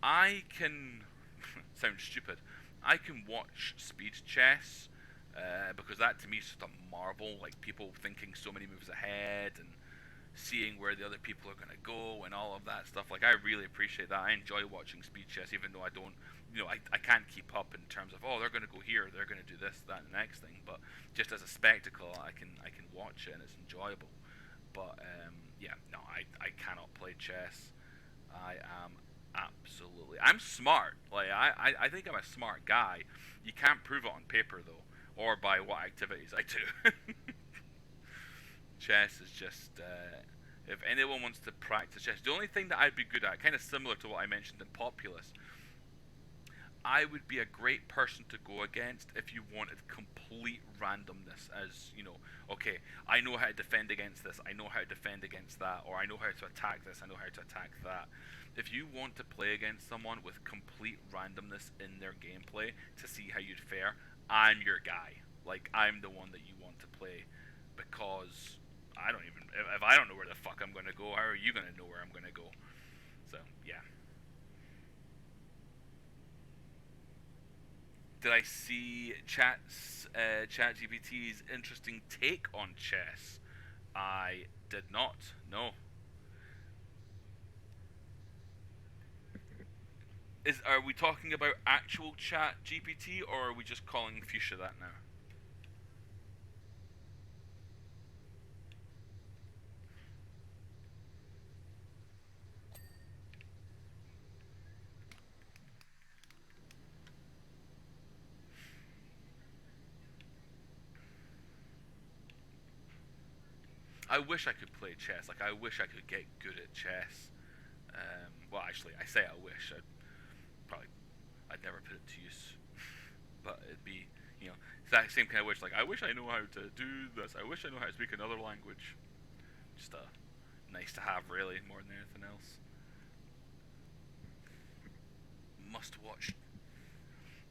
I can sound stupid. I can watch speed chess because that to me is just a marvel. Like people thinking so many moves ahead and seeing where the other people are going to go and all of that stuff. Like I really appreciate that. I enjoy watching speed chess, even though I don't, I can't keep up in terms of they're going to go here, they're going to do this, that, and the next thing. But just as a spectacle, I can watch it and it's enjoyable. But yeah, no, I cannot play chess. I am absolutely. I'm smart. Like I think I'm a smart guy. You can't prove it on paper though, or by what activities I do. Chess is just. If anyone wants to practice chess, the only thing that I'd be good at, kind of similar to what I mentioned in Populous, I would be a great person to go against if you wanted complete randomness. As you know, okay, I know how to defend against this, I know how to defend against that, or I know how to attack this, I know how to attack that. If you want to play against someone with complete randomness in their gameplay to see how you'd fare, I'm your guy. Like, I'm the one that you want to play because I don't even. If I don't know where the fuck I'm gonna go, how are you gonna know where I'm gonna go? So, yeah. Did I see ChatGPT's interesting take on chess? I did not. No. Are we talking about actual ChatGPT or are we just calling Fuchsia that now? I wish I could play chess. Like I wish I could get good at chess. Well, actually, I say I wish. Probably I'd never put it to use, but it'd be it's that same kind of wish. Like I wish I know how to do this. I wish I know how to speak another language. Just nice to have, really, more than anything else. Must watch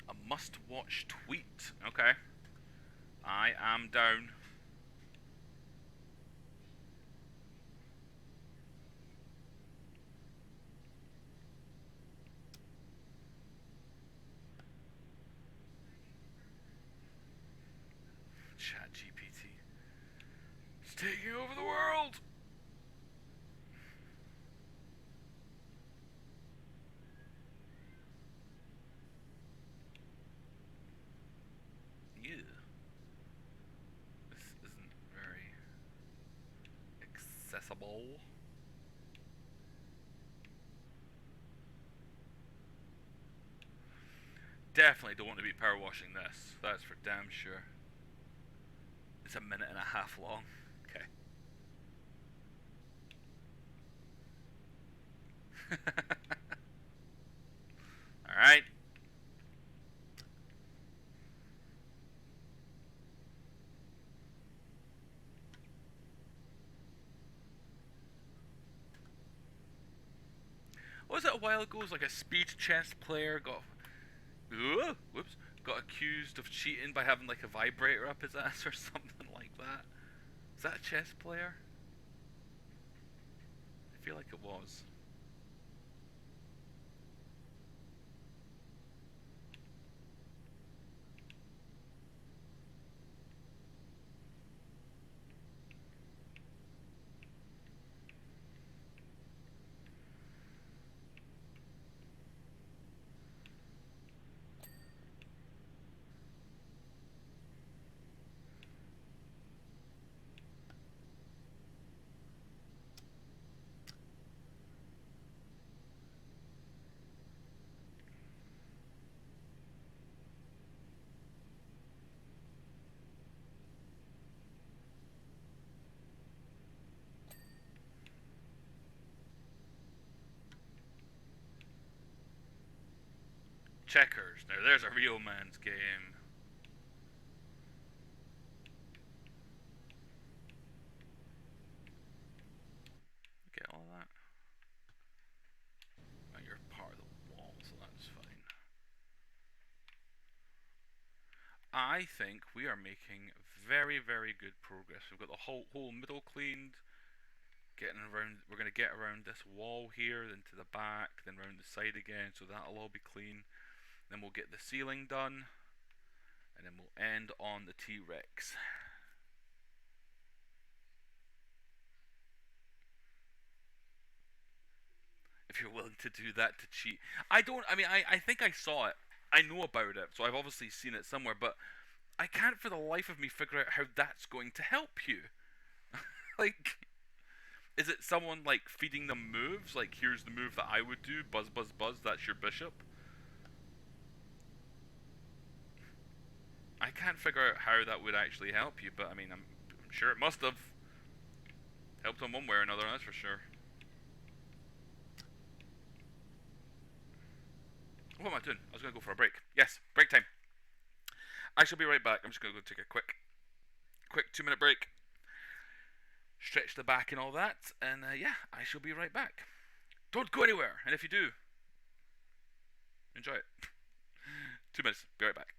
a must watch tweet. Okay, I am down. Chat GPT. It's taking over the world. Yeah, this isn't very accessible. Definitely don't want to be power washing this. That's for damn sure. It's a minute and a half long. Okay. All right. What was it a while ago? It was like a speed chess player whoops, got accused of cheating by having like a vibrator up his ass or something like that. Is that a chess player? I feel like it was. Checkers. Now there's a real man's game. Get all that? Oh, you're part of the wall, so that's fine. I think we are making very, very good progress. We've got the whole middle cleaned. Getting around, we're gonna get around this wall here, then to the back, then round the side again, so that'll all be clean. Then we'll get the ceiling done, and then we'll end on the T-Rex. If you're willing to do that to cheat, I don't. I mean, I think I saw it. I know about it, so I've obviously seen it somewhere, but I can't for the life of me figure out how that's going to help you. Like, is it someone like feeding them moves? Like, here's the move that I would do: buzz, buzz, buzz. That's your bishop. I can't figure out how that would actually help you, but I mean, I'm sure it must have helped them one way or another. That's for sure. What am I doing? I was gonna go for a break. Yes, break time. I shall be right back. I'm just gonna go take a quick 2 minute break, stretch the back and all that, and yeah, I shall be right back. Don't go anywhere, and if you do, enjoy it. 2 minutes. Be right back.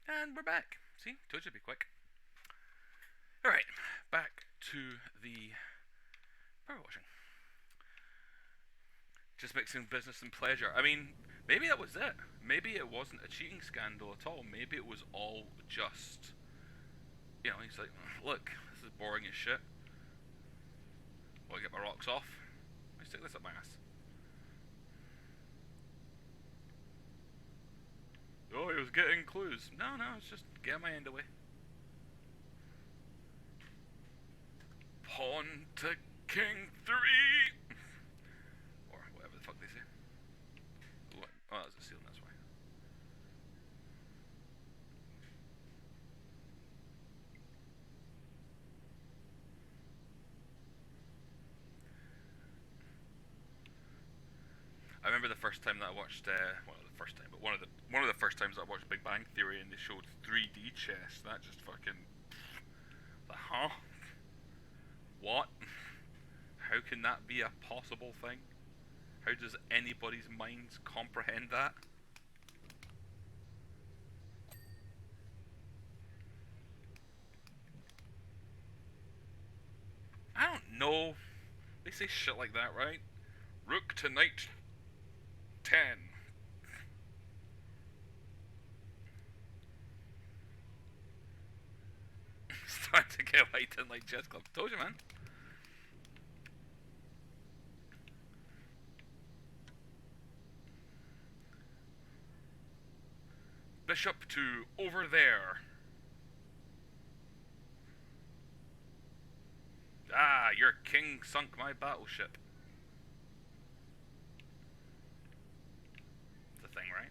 And we're back. See, told you to be quick. All right, back to the power washing. Just mixing business and pleasure. I mean, maybe that was it. Maybe it wasn't a cheating scandal at all. Maybe it was all just, he's like, look, this is boring as shit. Want to get my rocks off? Let me stick this up my ass. Oh, he was getting clues. No, it's just get my end away. Pawn to king 3! Or whatever the fuck they say. Oh, that's a seal, that's why. I remember the first time that I watched, well, the first time, but one of the first times that I watched Big Bang Theory, and they showed 3D chess. That just fucking, huh? What? How can that be a possible thing? How does anybody's minds comprehend that? No, they say shit like that, right? Rook to knight 10. Starting to get light in like chess club. Told you, man. Bishop to over there. Ah, your king sunk my battleship. It's a thing, right?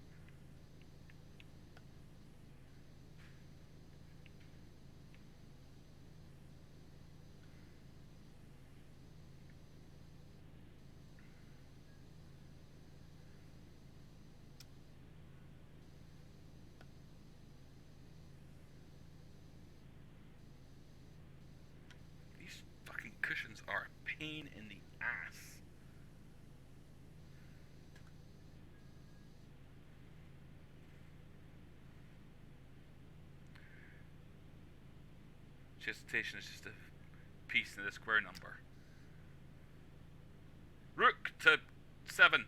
These fucking cushions are a pain in the ass. Gestation is just a piece in the square number. Rook to 7.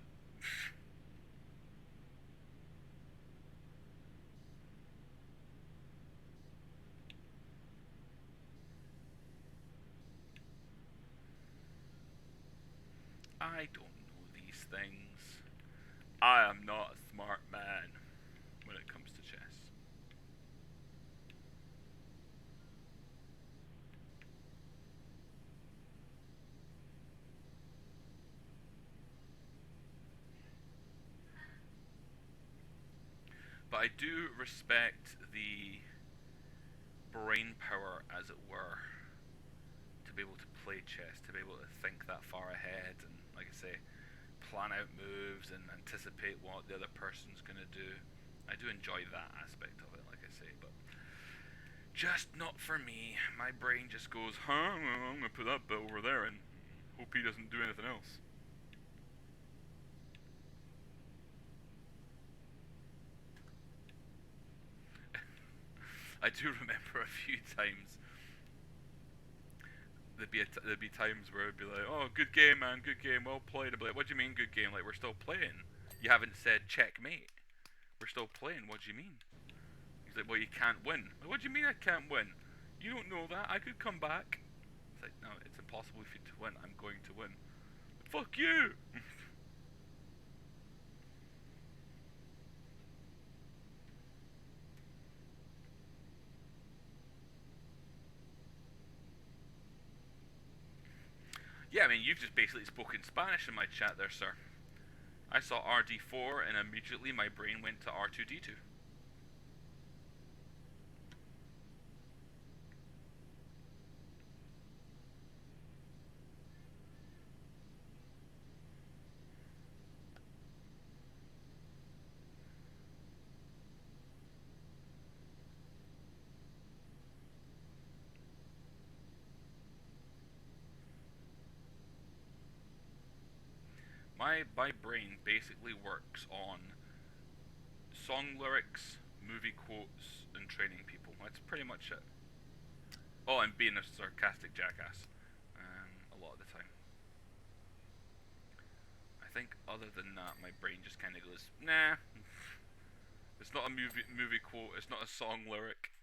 I don't know these things. I am not a smart man when it comes to chess. But I do respect the brain power, as it were, to be able to play chess, to be able to think that far ahead and, like I say, plan out moves and anticipate what the other person's going to do. I do enjoy that aspect of it, like I say, but just not for me. My brain just goes, huh, well, I'm going to put that bit over there and hope he doesn't do anything else. I do remember a few times there'd be times where it'd be like, oh, good game, man, good game, well played. I'd be like, what do you mean good game? Like, we're still playing. You haven't said checkmate. We're still playing. What do you mean? He's like, well, you can't win. Like, what do you mean I can't win? You don't know that. I could come back. It's like, no, it's impossible for you to win. I'm going to win. Fuck you. Yeah, I mean, you've just basically spoken Spanish in my chat there, sir. I saw RD4 and immediately my brain went to R2D2. My brain basically works on song lyrics, movie quotes, and training people. That's pretty much it. Oh, and being a sarcastic jackass. A lot of the time. I think other than that, my brain just kind of goes, nah. It's not a movie quote. It's not a song lyric.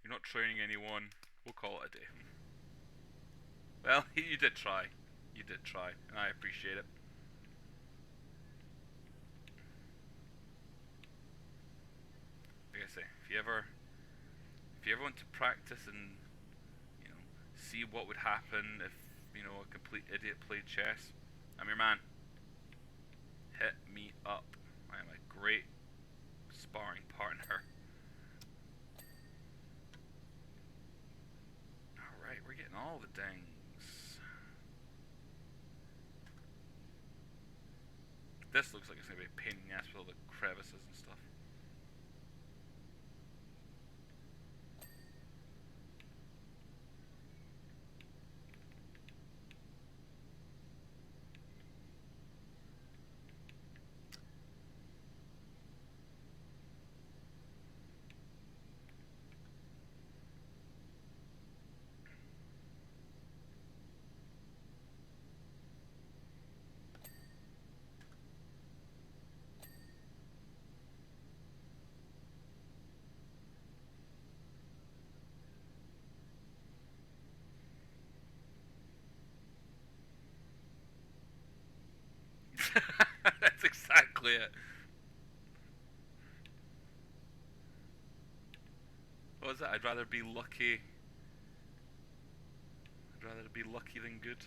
You're not training anyone. We'll call it a day. Well, you did try. You did try, and I appreciate it. Like I say, if you ever want to practice and see what would happen if a complete idiot played chess, I'm your man. Hit me up. I am a great sparring partner. Alright, we're getting all the dings. This looks like it's going to be a pain in the ass with all the crevices and stuff. exactly it. What was it? I'd rather be lucky. I'd rather be lucky than good.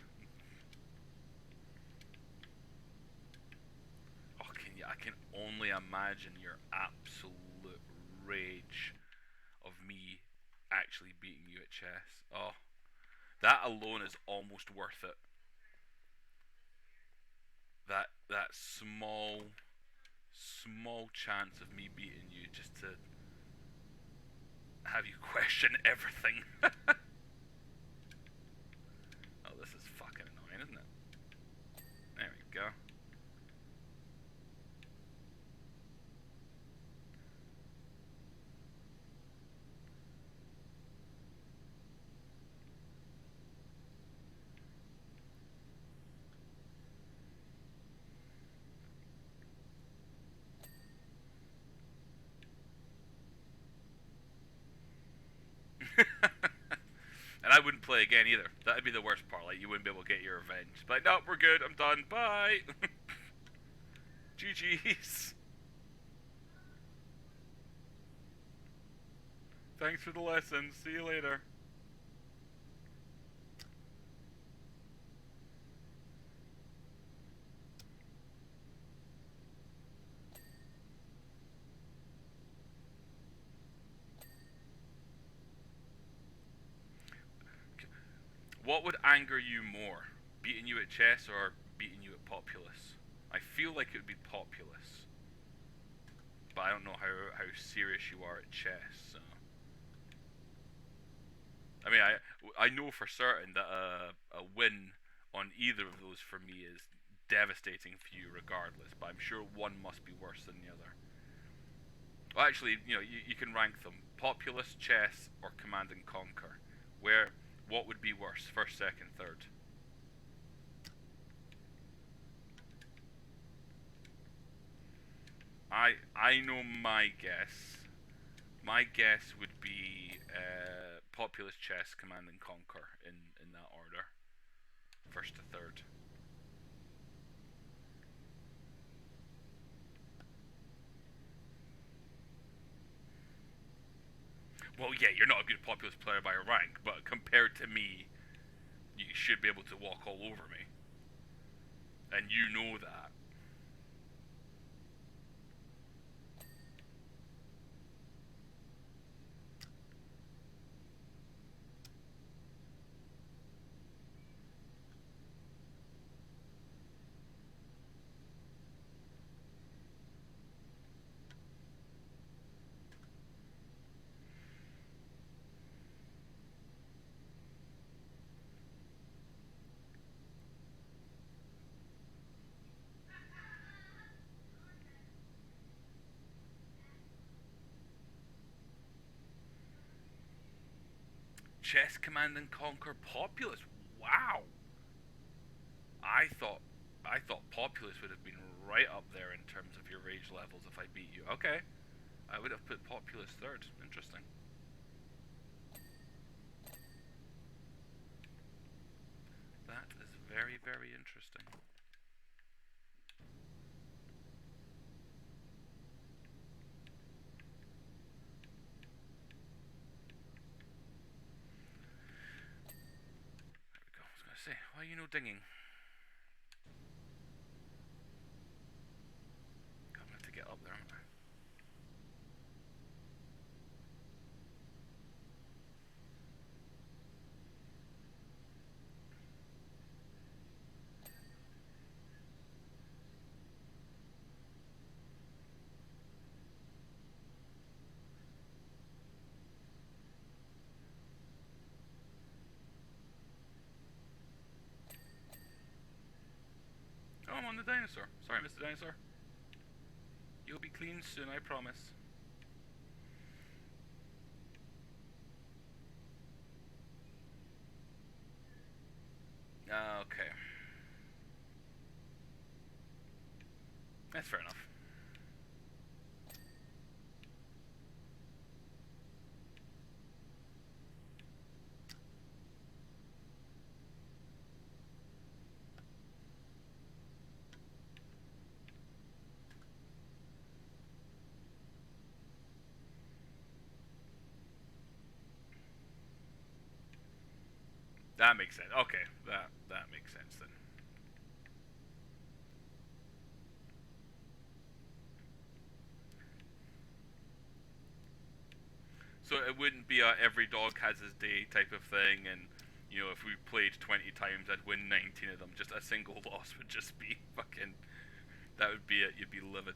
Oh, I can only imagine your absolute rage of me actually beating you at chess. Oh, that alone is almost worth it. That small chance of me beating you just to have you question everything. Oh, this is fucking annoying, isn't it? There we go. And I wouldn't play again either. That'd be the worst part. Like, you wouldn't be able to get your revenge. But no, we're good. I'm done. Bye. GG's. Thanks for the lesson. See you later. What would anger you more? Beating you at chess or beating you at Populous? I feel like it would be Populous. But I don't know how serious you are at chess, so. I mean, I know for certain that a win on either of those for me is devastating for you regardless, but I'm sure one must be worse than the other. Well, actually, you can rank them: Populous, chess, or Command and Conquer. What would be worse, first, second, third? I know my guess. My guess would be Populous, chess, Command and Conquer in that order, first to third. Well, yeah, you're not a good Populous player by rank, but compared to me, you should be able to walk all over me, and you know that. Chess, Command and Conquer, Populous. Wow. I thought I thought Populous would have been right up there in terms of your rage levels if I beat you. Okay. I would have put Populous third. Interesting. That is very, very interesting. There we go. I was going to say, why are you no dinging? I'm going to have to get up there, aren't I? Oh, I'm on the dinosaur. Sorry, Mr. Dinosaur. You'll be clean soon, I promise. Okay. That's fair enough. That makes sense. Okay, that makes sense then. So it wouldn't be a every dog has his day type of thing, and if we played 20 times, I'd win 19 of them. Just a single loss would just be fucking. That would be it. You'd be livid.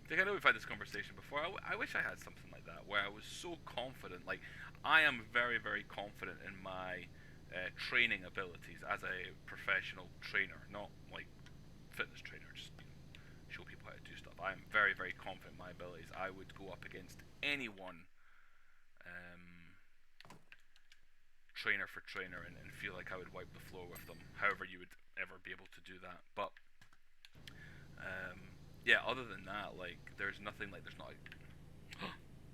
I think I know we've had this conversation before. I wish I had something like that where I was so confident. Like, I am very, very confident in my training abilities as a professional trainer, not like fitness trainer, just show people how to do stuff. I am very, very confident in my abilities. I would go up against anyone, um, trainer for trainer, and feel like I would wipe the floor with them. However, you would ever be able to do that. But yeah, other than that, like, there's nothing like there's not like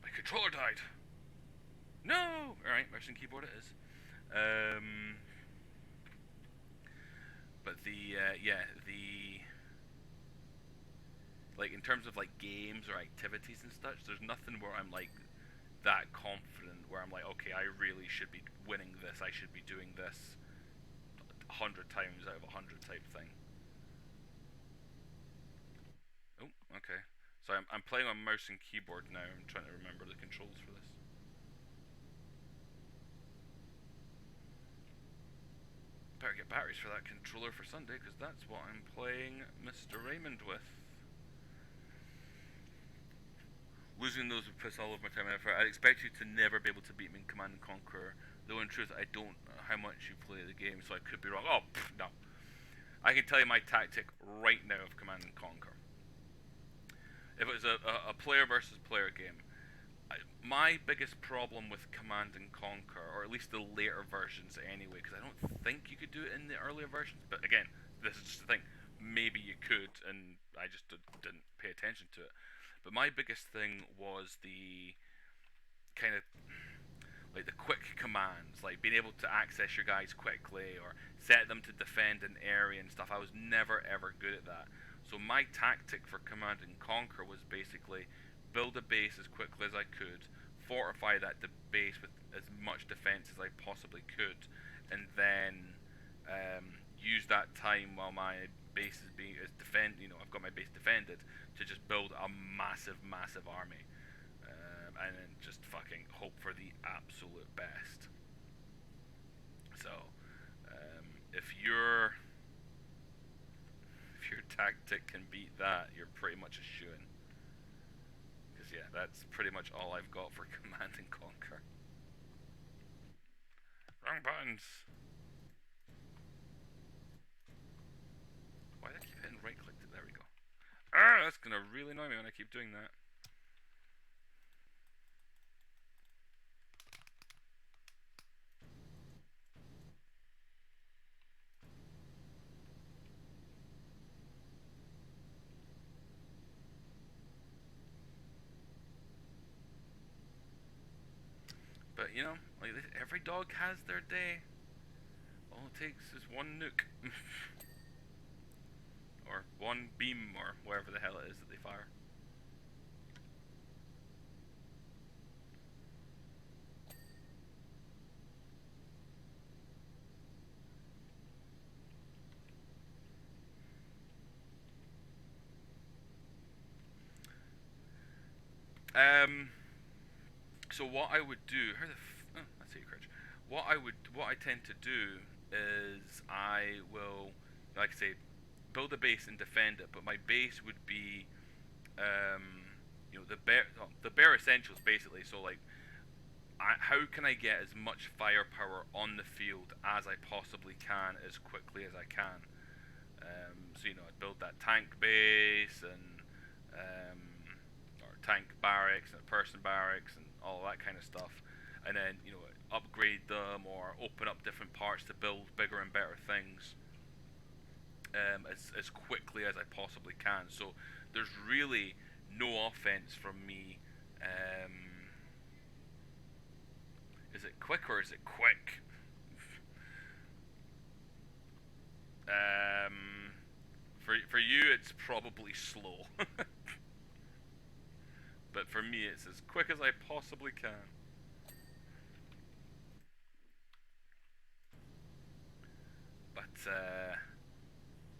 my controller died. No, all right, mouse and keyboard it is. Um, but the like in terms of like games or activities and such, there's nothing where I'm like that confident where I'm like, okay, I really should be winning this. I should be doing this 100 times out of 100 type thing. Oh, okay. So I'm playing on mouse and keyboard now. I'm trying to remember the controls for this. Better get batteries for that controller for Sunday because that's what I'm playing Mr. Raymond with. Losing those would piss all of my time and effort. I'd expect you to never be able to beat me in Command and Conquer. Though in truth, I don't know how much you play the game, so I could be wrong. Oh, no. I can tell you my tactic right now of Command and Conquer. If it was a player versus player game, my biggest problem with Command and Conquer, or at least the later versions anyway, because I don't think you could do it in the earlier versions, but again, this is just the thing. Maybe you could, and I just didn't pay attention to it. But my biggest thing was the kind of like the quick commands, like being able to access your guys quickly or set them to defend an area and stuff. I was never ever good at that. So my tactic for Command and Conquer was basically build a base as quickly as I could, fortify that base with as much defense as I possibly could, and then use that time while my base is being is defend. I've got my base defended to just build a massive, massive army, and then just fucking hope for the absolute best. So, if your tactic can beat that, you're pretty much a shoo-in. Because yeah, that's pretty much all I've got for Command and Conquer. Wrong buttons. Why did I keep hitting right click? There we go. Ah, that's gonna really annoy me when I keep doing that. But like every dog has their day. All it takes is one nuke, or one beam, or whatever the hell it is that they fire. Um. So what I would do? That's how you crouch. What I tend to do is I will, like I say, build a base and defend it. But my base would be, the bare essentials basically. So like, how can I get as much firepower on the field as I possibly can as quickly as I can? So I'd build that tank base and or tank barracks and person barracks and all that kind of stuff. and then upgrade them or open up different parts to build bigger and better things as quickly as I possibly can. So there's really no offense from me. Um, is it quick or is it quick? Um, for you, it's probably slow, but for me, it's as quick as I possibly can. But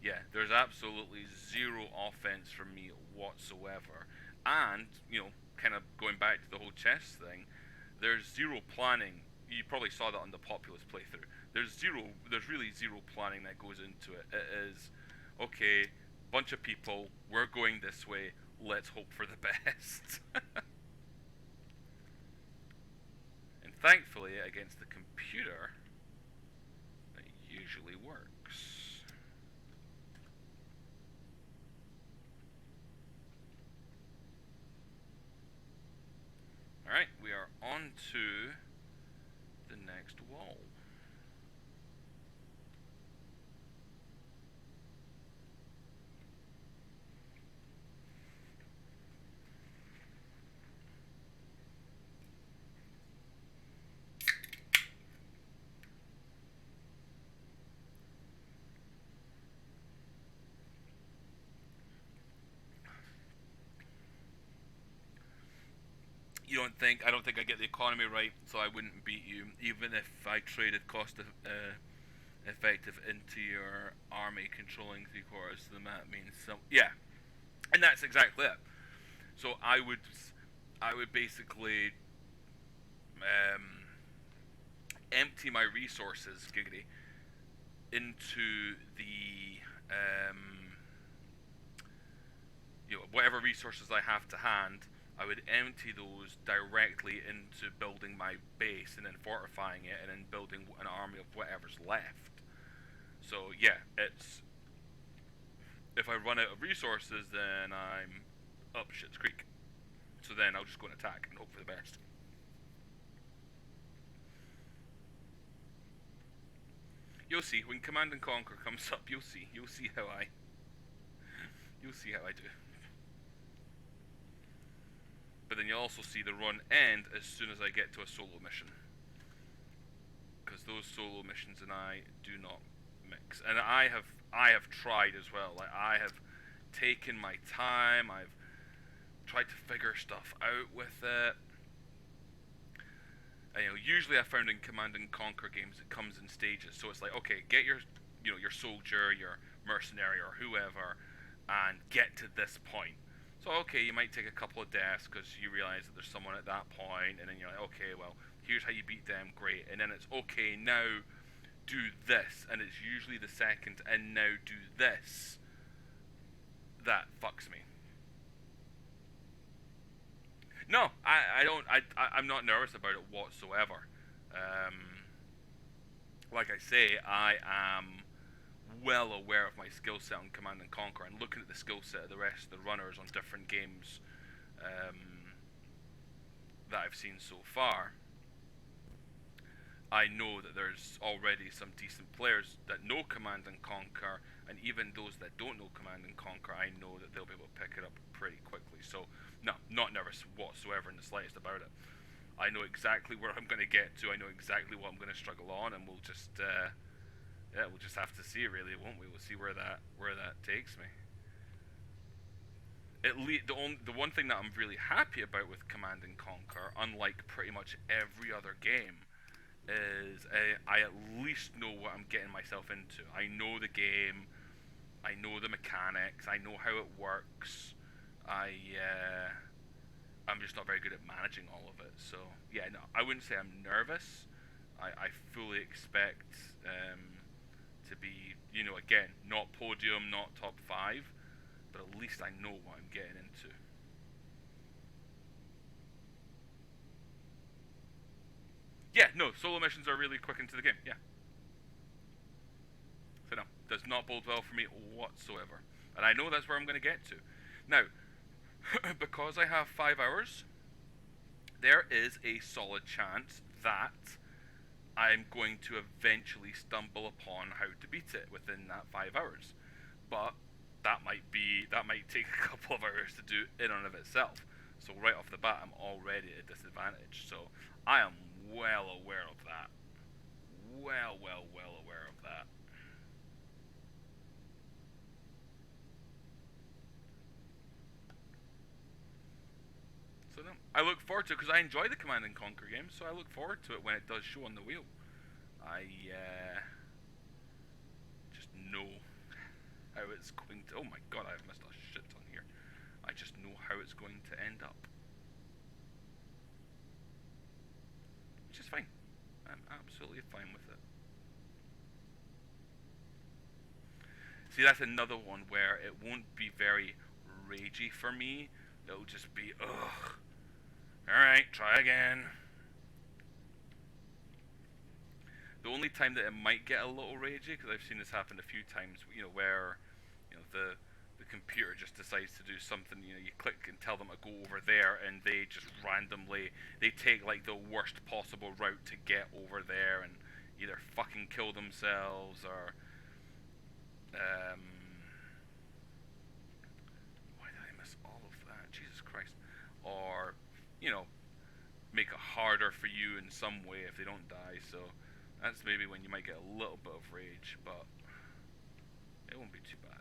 yeah, there's absolutely zero offense from me whatsoever. And, kind of going back to the whole chess thing, there's zero planning. You probably saw that on the Populous playthrough. There's really zero planning that goes into it. It is, okay, bunch of people, we're going this way, let's hope for the best. And thankfully, against the computer, it usually works. Alright, we are on to the next wall. I don't think I get the economy right, so I wouldn't beat you, even if I traded cost effective into your army controlling 3 quarters of the map means so. Yeah, and that's exactly it. So I would basically um, empty my resources, giggity, into the whatever resources I have to hand. I would empty those directly into building my base and then fortifying it and then building an army of whatever's left. So yeah, it's if I run out of resources, then I'm up shit's creek. So then I'll just go and attack and hope for the best. You'll see when Command and Conquer comes up. You'll see. You'll see how I. You'll see how I do. But then you'll also see the run end as soon as I get to a solo mission, because those solo missions and I do not mix. And I have tried as well. Like I have taken my time. I've tried to figure stuff out with it. And, usually I found in Command and Conquer games it comes in stages. So it's like, okay, get your your soldier, your mercenary, or whoever, and get to this point. So okay, you might take a couple of deaths because you realize that there's someone at that point, and then you're like, okay, well, here's how you beat them, great. And then it's okay, now do this, and it's usually the second, and now do this. That fucks me. No, I don't. I'm not nervous about it whatsoever. Like I say, I am well aware of my skill set on Command and Conquer, and looking at the skill set of the rest of the runners on different games that I've seen so far, I know that there's already some decent players that know Command and Conquer, and even those that don't know Command and Conquer, I know that they'll be able to pick it up pretty quickly. So, no, not nervous whatsoever in the slightest about it. I know exactly where I'm going to get to. I know exactly what I'm going to struggle on, and we'll just yeah, we'll just have to see, really, won't we? We'll see where that takes me. The one thing that I'm really happy about with Command and Conquer, unlike pretty much every other game, is I at least know what I'm getting myself into. I know the game, I know the mechanics, I know how it works. I'm just not very good at managing all of it. So yeah, no, I wouldn't say I'm nervous. I fully expect to be, again, not podium, not top 5, but at least I know what I'm getting into. Yeah, no, solo missions are really quick into the game. Yeah, so no, does not bode well for me whatsoever, and I know that's where I'm going to get to. Now, because I have 5 hours, there is a solid chance that, I'm going to eventually stumble upon how to beat it within that 5 hours. But that might take a couple of hours to do in and of itself. So right off the bat, I'm already at a disadvantage. So I am well aware of that. Well aware of that. So no, I look forward to it because I enjoy the Command and Conquer games. So I look forward to it when it does show on the wheel. I just know how it's going to. Oh my god, I've missed a shit ton here. I just know how it's going to end up, which is fine. I'm absolutely fine with it. See, that's another one where it won't be very ragey for me. It'll just be, ugh. Alright, try again. The only time that it might get a little ragey, because I've seen this happen a few times, where the computer just decides to do something. You click and tell them to go over there, and they just randomly they take like the worst possible route to get over there, and either fucking kill themselves or um, why did I miss all of that? Jesus Christ! Or you know make it harder for you in some way if they don't die. So that's maybe when you might get a little bit of rage, but it won't be too bad.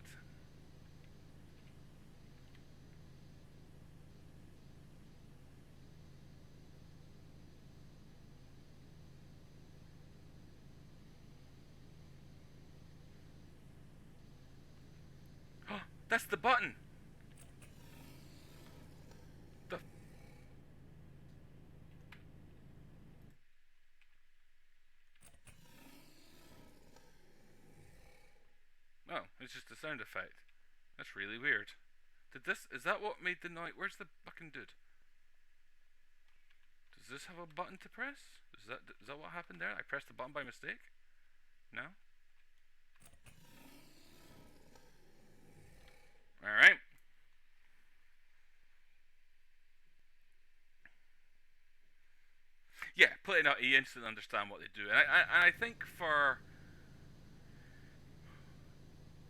That's the button! The Oh, it's just a sound effect. That's really weird. Is that what made the noise? Where's the fucking dude? Does this have a button to press? Is that what happened there? I pressed the button by mistake? No? Alright. Yeah, putting out, you instantly understand what they do. And I think for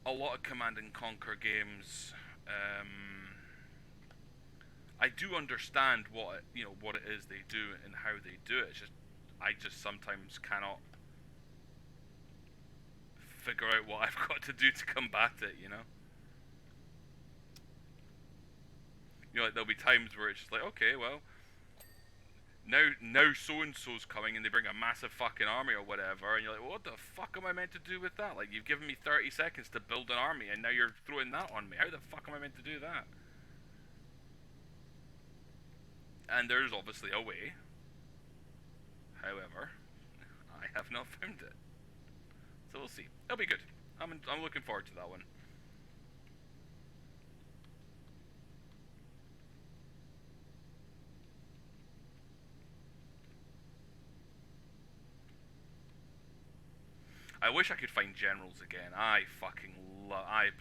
a lot of Command and Conquer games, I do understand what it is they do and how they do it. It's just I just sometimes cannot figure out what I've got to do to combat it. Like there'll be times where it's just like, okay, well, now so and so's coming and they bring a massive fucking army or whatever, and you're like, well, what the fuck am I meant to do with that? Like, you've given me 30 seconds to build an army, and now you're throwing that on me. How the fuck am I meant to do that? And there's obviously a way. However, I have not found it. So we'll see. It'll be good. I'm looking forward to that one. I wish I could find Generals again. I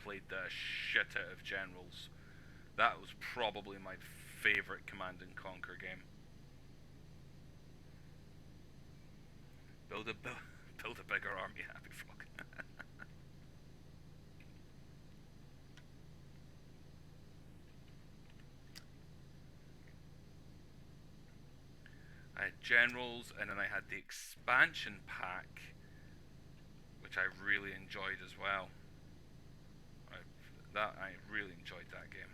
played the shit out of Generals. That was probably my favorite Command and Conquer game. Build a build a bigger army, happy fuck. I had Generals, and then I had the expansion pack, which I really enjoyed as well. I really enjoyed that game.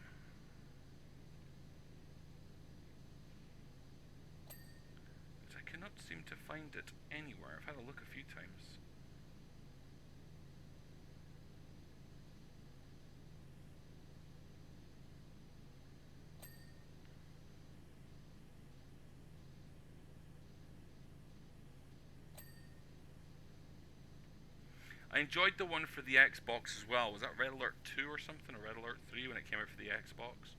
But I cannot seem to find it anywhere. I've had a look a few times. I enjoyed the one for the Xbox as well. Was that Red Alert 2 or something, or Red Alert 3 when it came out for the Xbox?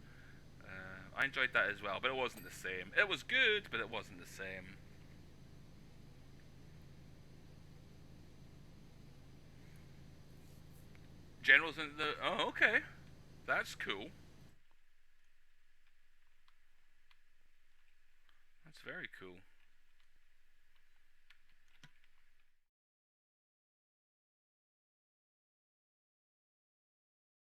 I enjoyed that as well, but it wasn't the same. It was good, but it wasn't the same. Generals in the... Oh, okay. That's cool. That's very cool.